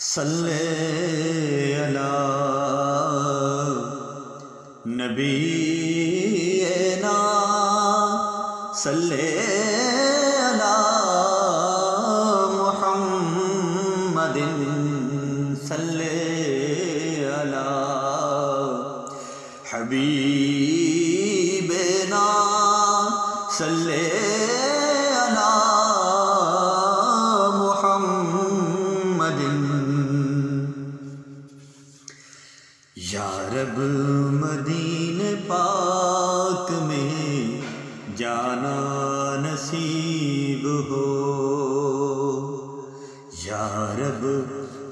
صلی علی نبینا صلی علی محمد صلی علی حبیبنا صلی علی محمد۔ یا رب مدینہ پاک میں جانا نصیب ہو، یا رب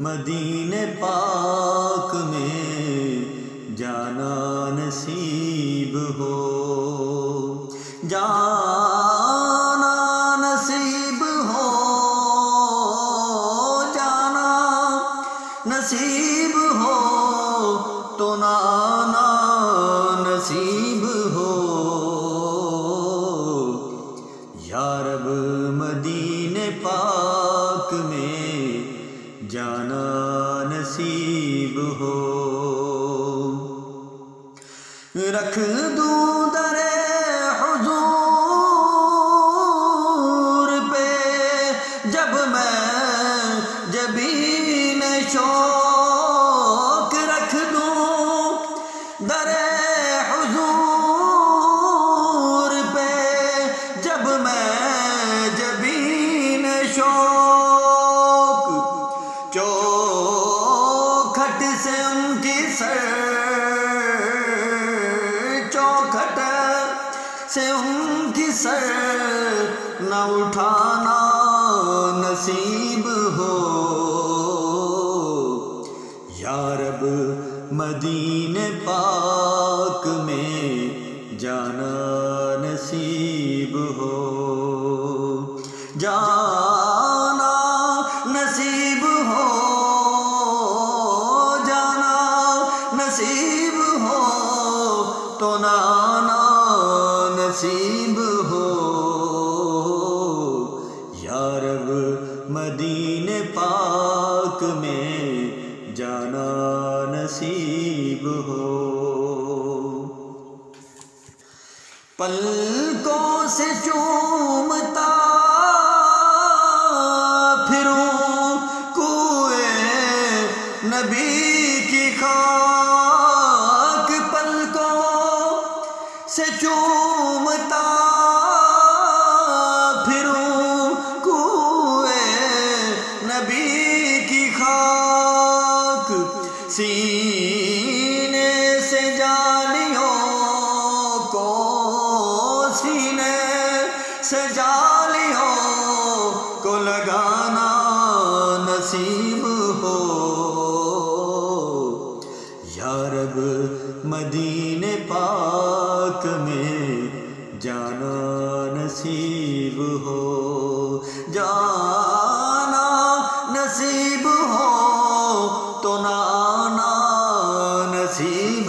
مدینہ پاک میں جانا نصیب ہو، جانا نصیب ہو، جانا نصیب ہو تو نانا نصیب ہو۔ یا رب مدینہ پاک میں جانا نصیب ہو۔ رکھ دوں در حضور پہ جب میں جبین شوق، رکھ دوں در حضور پہ جب میں جبین شوق، چوکھٹ سے ان کی سر، چوکھٹ سے ان کی سر نہ اٹھانا نصیب ہو۔ یا رب مدینہ پاک میں جانا نصیب ہو، جانا نصیب ہو، جانا نصیب ہو تو نانا نصیب ہو۔ یا رب مدینہ پاک میں جانا نصیب ہو۔ پلکوں سے چومتا پھروں کوئے نبی کی خاک، پلکوں سے چومتا پھروں کوئے نبی کی خاک، سینے سے جالیوں کو، سینے سے جالیوں کو لگانا نصیب ہو۔ یا رب مدینہ پاک میں جانا نصیب ہو، جانا نصیب ہو تو نانا نصیب